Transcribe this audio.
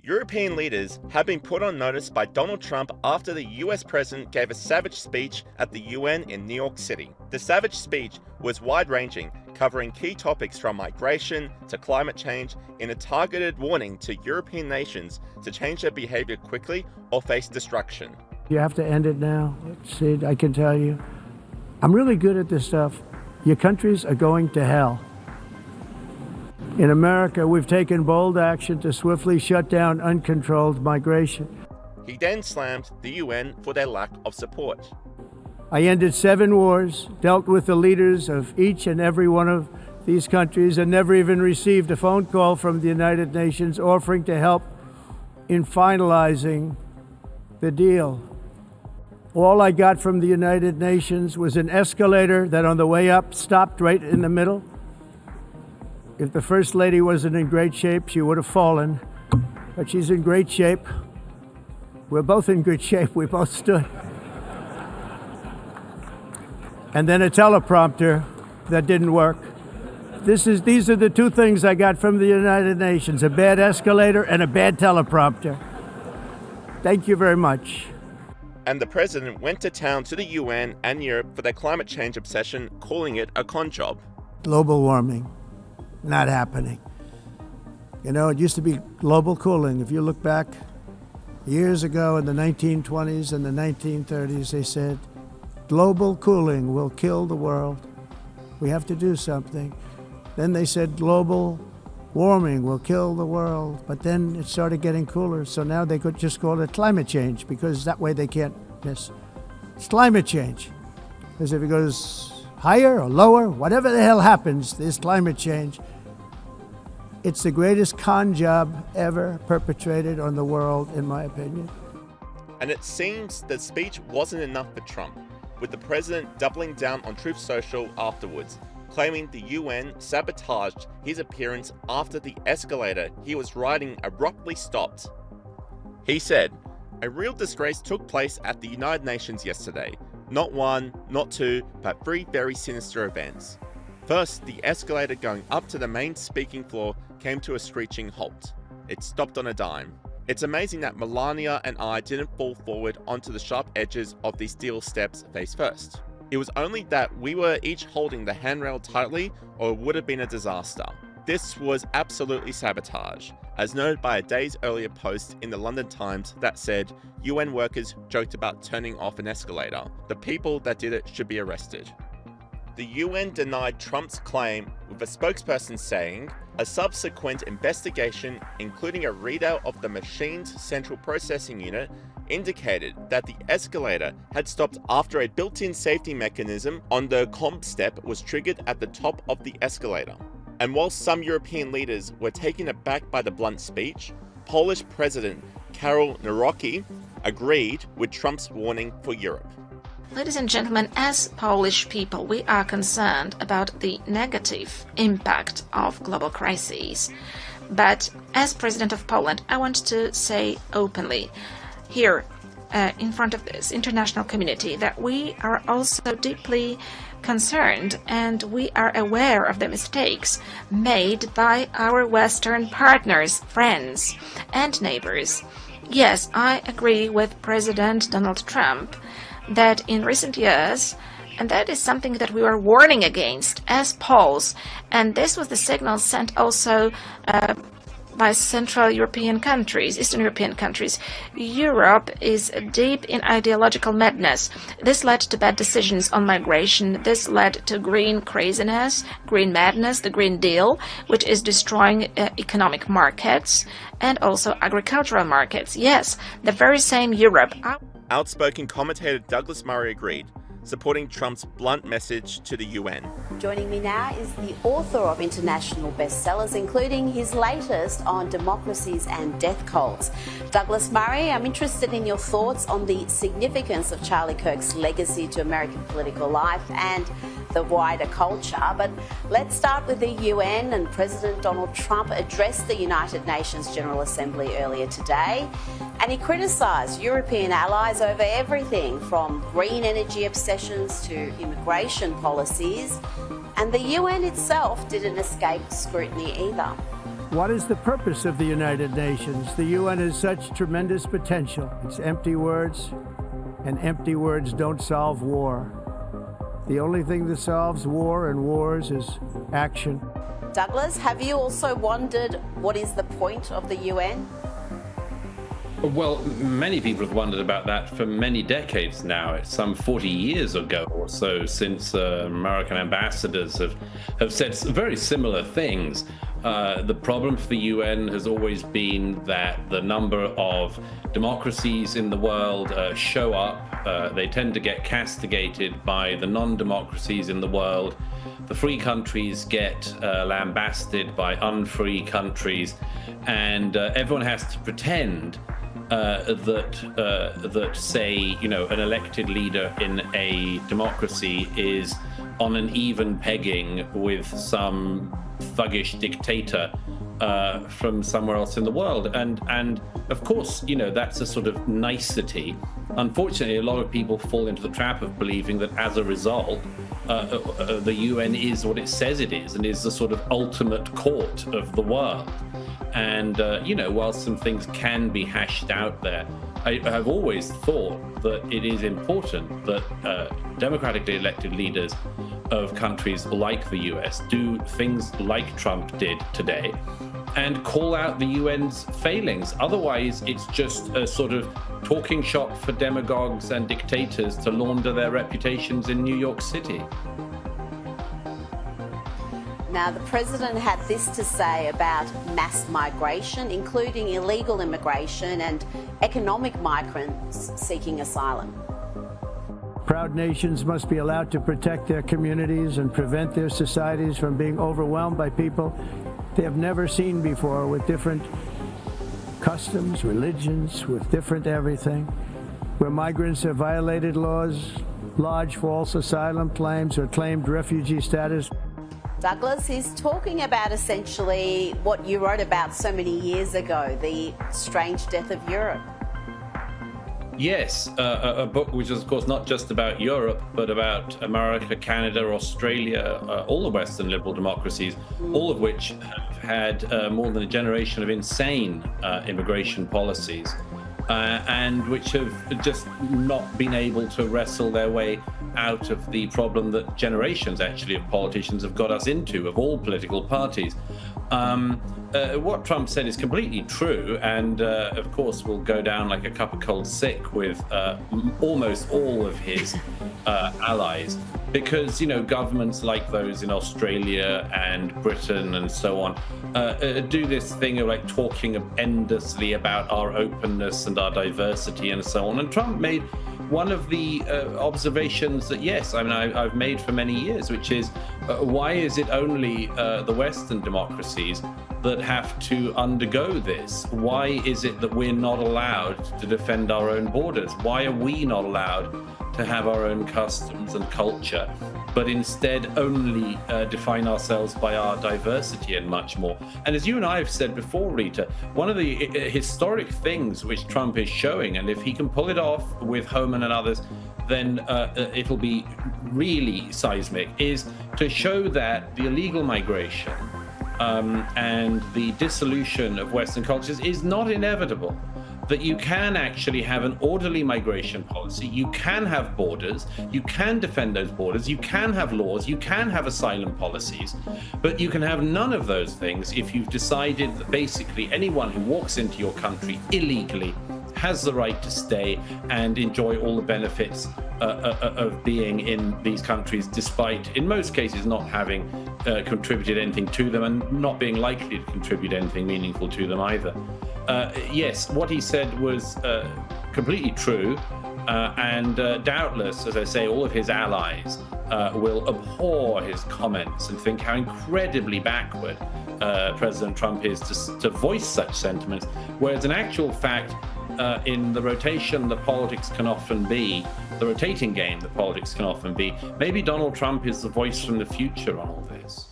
European leaders have been put on notice by Donald Trump after the US president gave a savage speech at the UN in New York City. The savage speech was wide-ranging, covering key topics from migration to climate change in a targeted warning to European nations to change their behavior quickly or face destruction. You have to end it now, Sid, I can tell you. I'm really good at this stuff. Your countries are going to hell. In America, we've taken bold action to swiftly shut down uncontrolled migration. He then slammed the UN for their lack of support. I ended 7 wars, dealt with the leaders of each and every one of these countries, and never even received a phone call from the United Nations offering to help in finalizing the deal. All I got from the United Nations was an escalator that on the way up stopped right in the middle. If the First Lady wasn't in great shape, she would have fallen, but she's in great shape. We're both in good shape, we both stood. And then a teleprompter that didn't work. These are the 2 things I got from the United Nations, a bad escalator and a bad teleprompter. Thank you very much. And the president went to town to the UN and Europe for their climate change obsession, calling it a con job. Global warming, not happening. You know, it used to be global cooling. If you look back years ago in the 1920s and the 1930s, they said, global cooling will kill the world. We have to do something. Then they said global warming will kill the world. But then it started getting cooler, so now they could just call it climate change, because that way they can't miss. It's climate change. Because if it goes higher or lower, whatever the hell happens, there's climate change. It's the greatest con job ever perpetrated on the world, in my opinion. And it seems the speech wasn't enough for Trump, with the president doubling down on Truth Social afterwards, claiming the UN sabotaged his appearance after the escalator he was riding abruptly stopped. He said, "A real disgrace took place at the United Nations yesterday. Not 1, not 2, but 3 very sinister events. First, the escalator going up to the main speaking floor came to a screeching halt. It stopped on a dime. It's amazing that Melania and I didn't fall forward onto the sharp edges of these steel steps face first. It was only that we were each holding the handrail tightly, or it would have been a disaster. This was absolutely sabotage, as noted by a days earlier post in the London Times that said UN workers joked about turning off an escalator. The people that did it should be arrested." The UN denied Trump's claim, with a spokesperson saying, "A subsequent investigation, including a readout of the machine's central processing unit, indicated that the escalator had stopped after a built-in safety mechanism on the comp step was triggered at the top of the escalator." And while some European leaders were taken aback by the blunt speech, Polish President Karol Nawrocki agreed with Trump's warning for Europe. Ladies and gentlemen, as Polish people, we are concerned about the negative impact of global crises. But as President of Poland, I want to say openly here in front of this international community that we are also deeply concerned and we are aware of the mistakes made by our Western partners, friends, and neighbors. Yes, I agree with President Donald Trump that in recent years, and that is something that we were warning against as Poles, and this was the signal sent also by Central European countries, Eastern European countries. Europe is deep in ideological madness. This led to bad decisions on migration. This led to green craziness, green madness, the Green Deal, which is destroying economic markets and also agricultural markets. Yes, the very same Europe. Outspoken commentator Douglas Murray agreed, supporting Trump's blunt message to the UN. Joining me now is the author of international bestsellers, including his latest on democracies and death cults. Douglas Murray, I'm interested in your thoughts on the significance of Charlie Kirk's legacy to American political life and the wider culture. But let's start with the UN, and President Donald Trump addressed the United Nations General Assembly earlier today, and he criticised European allies over everything from green energy obsessions to immigration policies, and the UN itself didn't escape scrutiny either. What is the purpose of the United Nations? The UN has such tremendous potential. It's empty words, and empty words don't solve war. The only thing that solves war and wars is action. Douglas, have you also wondered what is the point of the UN? Well, many people have wondered about that for many decades now. It's some 40 years ago or so since American ambassadors have said very similar things. The problem for the UN has always been that the number of democracies in the world show up. They tend to get castigated by the non-democracies in the world. The free countries get lambasted by unfree countries, and everyone has to pretend that say, you know, an elected leader in a democracy is on an even pegging with some thuggish dictator from somewhere else in the world. And of course, you know, that's a sort of nicety. Unfortunately, a lot of people fall into the trap of believing that as a result, the UN is what it says it is and is the sort of ultimate court of the world. And, you know, while some things can be hashed out there, I have always thought that it is important that democratically elected leaders of countries like the US do things like Trump did today and call out the UN's failings. Otherwise, it's just a sort of talking shop for demagogues and dictators to launder their reputations in New York City. Now, the president had this to say about mass migration, including illegal immigration and economic migrants seeking asylum. Proud nations must be allowed to protect their communities and prevent their societies from being overwhelmed by people they have never seen before, with different customs, religions, with different everything. Where migrants have violated laws, lodged false asylum claims, or claimed refugee status. Douglas, he's talking about essentially what you wrote about so many years ago, the strange death of Europe. Yes, a book which is, of course, not just about Europe, but about America, Canada, Australia, all the Western liberal democracies, all of which have had more than a generation of insane immigration policies, and which have just not been able to wrestle their way out of the problem that generations, actually, of politicians have got us into, of all political parties. What Trump said is completely true, and of course will go down like a cup of cold sick with almost all of his allies, because, you know, governments like those in Australia and Britain and so on do this thing of like talking endlessly about our openness and our diversity and so on. And Trump made one of the observations that, yes, I mean, I've made for many years, which is why is it only the Western democracies that have to undergo this? Why is it that we're not allowed to defend our own borders? Why are we not allowed to have our own customs and culture, but instead only define ourselves by our diversity and much more? And as you and I have said before, Rita, one of the historic things which Trump is showing, and if he can pull it off with Homan and others, then it'll be really seismic, is to show that the illegal migration and the dissolution of Western cultures is not inevitable. That you can actually have an orderly migration policy, you can have borders, you can defend those borders, you can have laws, you can have asylum policies, but you can have none of those things if you've decided that basically anyone who walks into your country illegally has the right to stay and enjoy all the benefits of being in these countries, despite, in most cases, not having contributed anything to them and not being likely to contribute anything meaningful to them either. Yes, what he said was completely true, and doubtless, as I say, all of his allies will abhor his comments and think how incredibly backward President Trump is to voice such sentiments, whereas in actual fact, in the rotation that politics can often be, the rotating game that politics can often be, maybe Donald Trump is the voice from the future on all this.